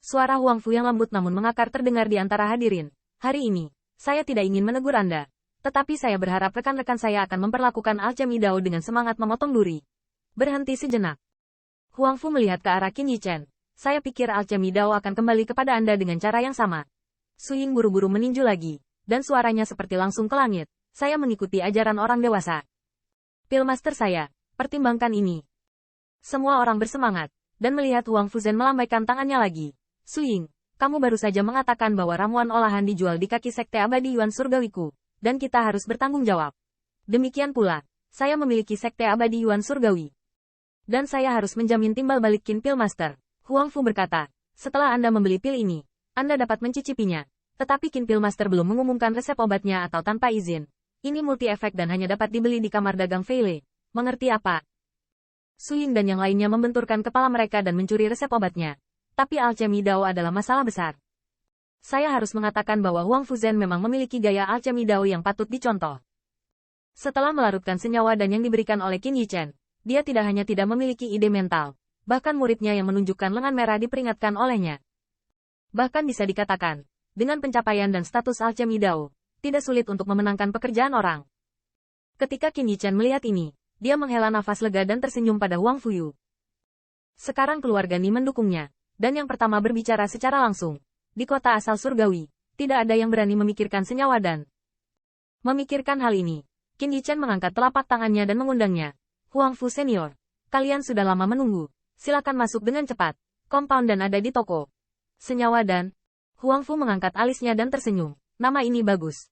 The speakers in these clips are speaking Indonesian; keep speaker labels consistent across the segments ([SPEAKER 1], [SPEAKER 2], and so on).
[SPEAKER 1] Suara Huang Fu yang lembut namun mengakar terdengar di antara hadirin. Hari ini, saya tidak ingin menegur Anda. Tetapi saya berharap rekan-rekan saya akan memperlakukan alchemy Dao dengan semangat memotong duri. Berhenti sejenak. Huang Fu melihat ke arah Qin Yichen. Saya pikir alchemy Dao akan kembali kepada Anda dengan cara yang sama. Su Ying buru-buru meninju lagi, dan suaranya seperti langsung ke langit. Saya mengikuti ajaran orang dewasa. Pilmaster saya, pertimbangkan ini. Semua orang bersemangat, dan melihat Huang Fuzen melambaikan tangannya lagi. Su Ying, kamu baru saja mengatakan bahwa ramuan olahan dijual di kaki sekte abadi Yuan Surgawiku, dan kita harus bertanggung jawab. Demikian pula, saya memiliki sekte abadi Yuan Surgawi. Dan saya harus menjamin timbal balik Qin Pilmaster. Huang Fu berkata, setelah Anda membeli pil ini, Anda dapat mencicipinya. Tetapi Qin Pilmaster belum mengumumkan resep obatnya atau tanpa izin. Ini multi-efek dan hanya dapat dibeli di kamar dagang Feile. Mengerti apa? Su Ying dan yang lainnya membenturkan kepala mereka dan mencuri resep obatnya. Tapi alchemy Dao adalah masalah besar. Saya harus mengatakan bahwa Huang Fuzen memang memiliki gaya alchemy Dao yang patut dicontoh. Setelah melarutkan senyawa dan yang diberikan oleh Qin Yichen, dia tidak hanya tidak memiliki ide mental, bahkan muridnya yang menunjukkan lengan merah diperingatkan olehnya. Bahkan bisa dikatakan, dengan pencapaian dan status alchemy Dao, tidak sulit untuk memenangkan pekerjaan orang. Ketika Qin Yichen melihat ini, dia menghela nafas lega dan tersenyum pada Huang Fuyu. Sekarang keluarga Ni mendukungnya, dan yang pertama berbicara secara langsung. Di kota asal surgawi, tidak ada yang berani memikirkan senyawa dan memikirkan hal ini. Qin Yichen mengangkat telapak tangannya dan mengundangnya. Huang Fu senior, kalian sudah lama menunggu. Silakan masuk dengan cepat. Compound dan ada di toko senyawa dan Huang Fu mengangkat alisnya dan tersenyum. Nama ini bagus.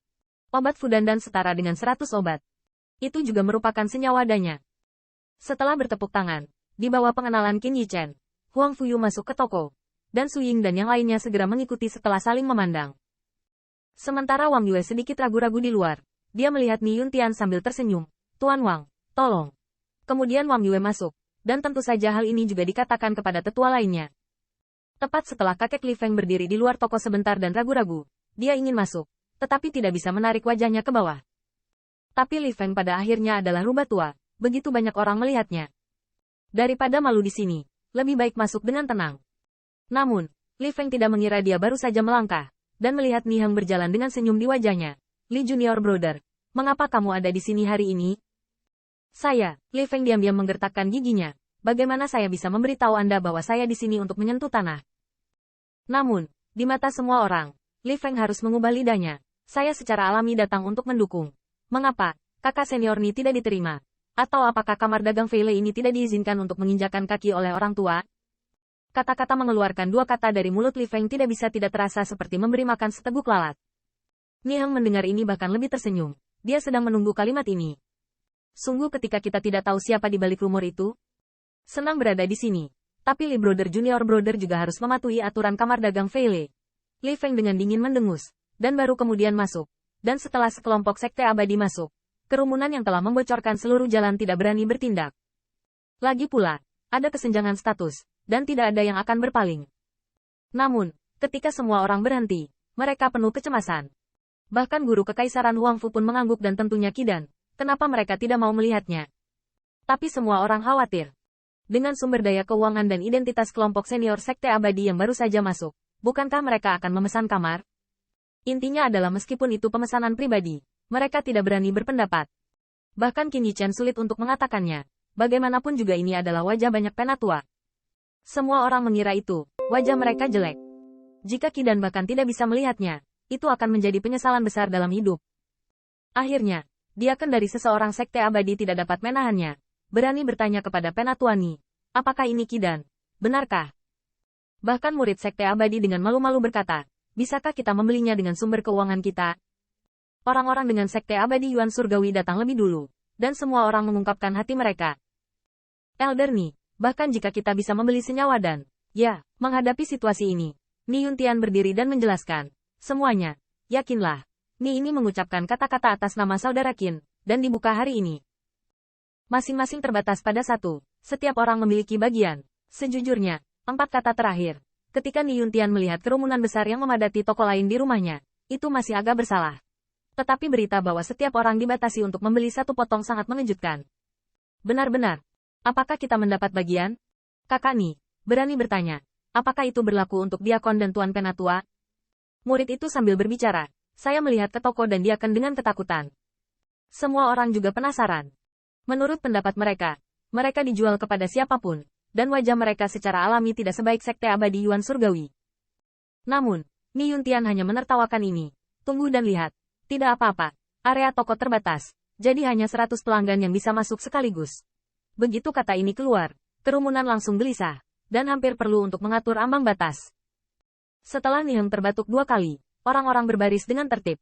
[SPEAKER 1] Obat Fudandan setara dengan 100 obat. Itu juga merupakan senyawa danya. Setelah bertepuk tangan, di bawah pengenalan Qin Yichen, Huang Fuyu masuk ke toko. Dan Su Ying dan yang lainnya segera mengikuti setelah saling memandang. Sementara Wang Yue sedikit ragu-ragu di luar. Dia melihat Ni Yuntian sambil tersenyum. Tuan Wang, tolong. Kemudian Wang Yue masuk. Dan tentu saja hal ini juga dikatakan kepada tetua lainnya. Tepat setelah kakek Li Feng berdiri di luar toko sebentar dan ragu-ragu. Dia ingin masuk, tetapi tidak bisa menarik wajahnya ke bawah. Tapi Li Feng pada akhirnya adalah rubah tua, begitu banyak orang melihatnya. Daripada malu di sini, lebih baik masuk dengan tenang. Namun, Li Feng tidak mengira dia baru saja melangkah, dan melihat Ni Heng berjalan dengan senyum di wajahnya. Li Junior Brother, mengapa kamu ada di sini hari ini? Saya, Li Feng diam-diam menggertakkan giginya. Bagaimana saya bisa memberitahu Anda bahwa saya di sini untuk menyentuh tanah? Namun, di mata semua orang, Li Feng harus mengubah lidahnya. Saya secara alami datang untuk mendukung. Mengapa, kakak senior Ni tidak diterima? Atau apakah kamar dagang Feile ini tidak diizinkan untuk menginjakan kaki oleh orang tua? Kata-kata mengeluarkan dua kata dari mulut Li Feng tidak bisa tidak terasa seperti memberi makan seteguk lalat. Ni Heng mendengar ini bahkan lebih tersenyum. Dia sedang menunggu kalimat ini. Sungguh ketika kita tidak tahu siapa di balik rumor itu. Senang berada di sini. Tapi Li Brother Junior Brother juga harus mematuhi aturan kamar dagang Feile. Li Feng dengan dingin mendengus, dan baru kemudian masuk. Dan setelah sekelompok sekte abadi masuk, kerumunan yang telah membocorkan seluruh jalan tidak berani bertindak. Lagi pula, ada kesenjangan status, dan tidak ada yang akan berpaling. Namun, ketika semua orang berhenti, mereka penuh kecemasan. Bahkan guru kekaisaran Huang Fu pun mengangguk dan tentunya Qidan. Kenapa mereka tidak mau melihatnya? Tapi semua orang khawatir. Dengan sumber daya keuangan dan identitas kelompok senior sekte abadi yang baru saja masuk, bukankah mereka akan memesan kamar? Intinya adalah meskipun itu pemesanan pribadi, mereka tidak berani berpendapat. Bahkan Qin Yichen sulit untuk mengatakannya. Bagaimanapun juga ini adalah wajah banyak penatua. Semua orang mengira itu, wajah mereka jelek. Jika Qidan bahkan tidak bisa melihatnya, itu akan menjadi penyesalan besar dalam hidup. Akhirnya, diaken dari seseorang sekte abadi tidak dapat menahannya. Berani bertanya kepada penatua Ni, apakah ini Qidan? Benarkah? Bahkan murid sekte abadi dengan malu-malu berkata, bisakah kita membelinya dengan sumber keuangan kita? Orang-orang dengan sekte abadi Yuan Surgawi datang lebih dulu, dan semua orang mengungkapkan hati mereka. Elder Ni, bahkan jika kita bisa membeli senyawa dan, ya, menghadapi situasi ini, Ni Yuntian berdiri dan menjelaskan, semuanya, yakinlah, Ni ini mengucapkan kata-kata atas nama saudara Qin, dan dibuka hari ini. Masing-masing terbatas pada satu, setiap orang memiliki bagian. Sejujurnya, 4 kata terakhir. Ketika Ni Yuntian melihat kerumunan besar yang memadati toko lain di rumahnya, itu masih agak bersalah. Tetapi berita bahwa setiap orang dibatasi untuk membeli satu potong sangat mengejutkan. Benar-benar. Apakah kita mendapat bagian? Kakak Ni, berani bertanya. Apakah itu berlaku untuk Diakon dan Tuan Penatua? Murid itu sambil berbicara. Saya melihat ke toko dan Diakon dengan ketakutan. Semua orang juga penasaran. Menurut pendapat mereka dijual kepada siapapun, dan wajah mereka secara alami tidak sebaik sekte abadi Yuan Surgawi. Namun, Ni Yuntian hanya menertawakan ini. Tunggu dan lihat. Tidak apa-apa. Area toko terbatas. Jadi hanya 100 pelanggan yang bisa masuk sekaligus. Begitu kata ini keluar, kerumunan langsung gelisah, dan hampir perlu untuk mengatur ambang batas. Setelah Niheng terbatuk 2 kali, orang-orang berbaris dengan tertib.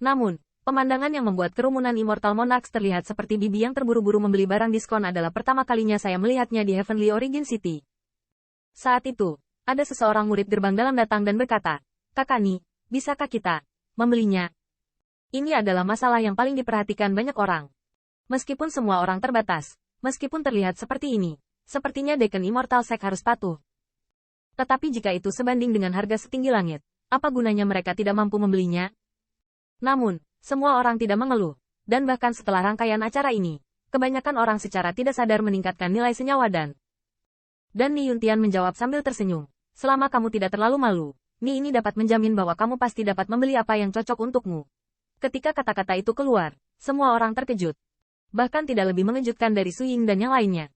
[SPEAKER 1] Namun, pemandangan yang membuat kerumunan Immortal Monarchs terlihat seperti bibi yang terburu-buru membeli barang diskon adalah pertama kalinya saya melihatnya di Heavenly Origin City. Saat itu, ada seseorang murid gerbang dalam datang dan berkata, "Kakak Ni, bisakah kita membelinya?" Ini adalah masalah yang paling diperhatikan banyak orang. Meskipun semua orang terbatas, meskipun terlihat seperti ini, sepertinya Deacon Immortal Sect harus patuh. Tetapi jika itu sebanding dengan harga setinggi langit, apa gunanya mereka tidak mampu membelinya? Namun, semua orang tidak mengeluh, dan bahkan setelah rangkaian acara ini, kebanyakan orang secara tidak sadar meningkatkan nilai senyawa dan Ni Yuntian menjawab sambil tersenyum, "Selama kamu tidak terlalu malu, Ni ini dapat menjamin bahwa kamu pasti dapat membeli apa yang cocok untukmu." Ketika kata-kata itu keluar, semua orang terkejut. Bahkan tidak lebih mengejutkan dari Su Ying dan yang lainnya.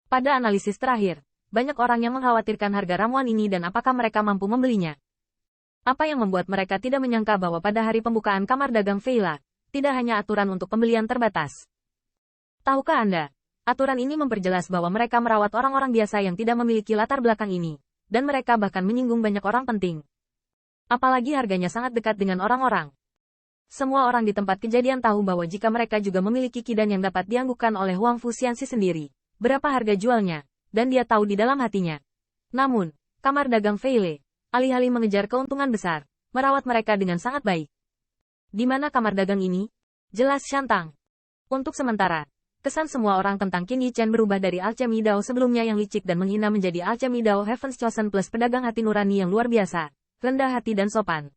[SPEAKER 1] Pada analisis terakhir, banyak orang yang mengkhawatirkan harga ramuan ini dan apakah mereka mampu membelinya. Apa yang membuat mereka tidak menyangka bahwa pada hari pembukaan kamar dagang Veila, tidak hanya aturan untuk pembelian terbatas. Tahukah Anda, aturan ini memperjelas bahwa mereka merawat orang-orang biasa yang tidak memiliki latar belakang ini, dan mereka bahkan menyinggung banyak orang penting. Apalagi harganya sangat dekat dengan orang-orang. Semua orang di tempat kejadian tahu bahwa jika mereka juga memiliki kidan yang dapat dianggukkan oleh Huang Fu Xianxi sendiri, berapa harga jualnya, dan dia tahu di dalam hatinya. Namun, kamar dagang Veile, alih-alih mengejar keuntungan besar, merawat mereka dengan sangat baik. Di mana kamar dagang ini? Jelas Shantang. Untuk sementara, kesan semua orang tentang Qin Yichen berubah dari alchemy Dao sebelumnya yang licik dan menghina menjadi alchemy Dao Heaven's Chosen plus pedagang hati nurani yang luar biasa, rendah hati dan sopan.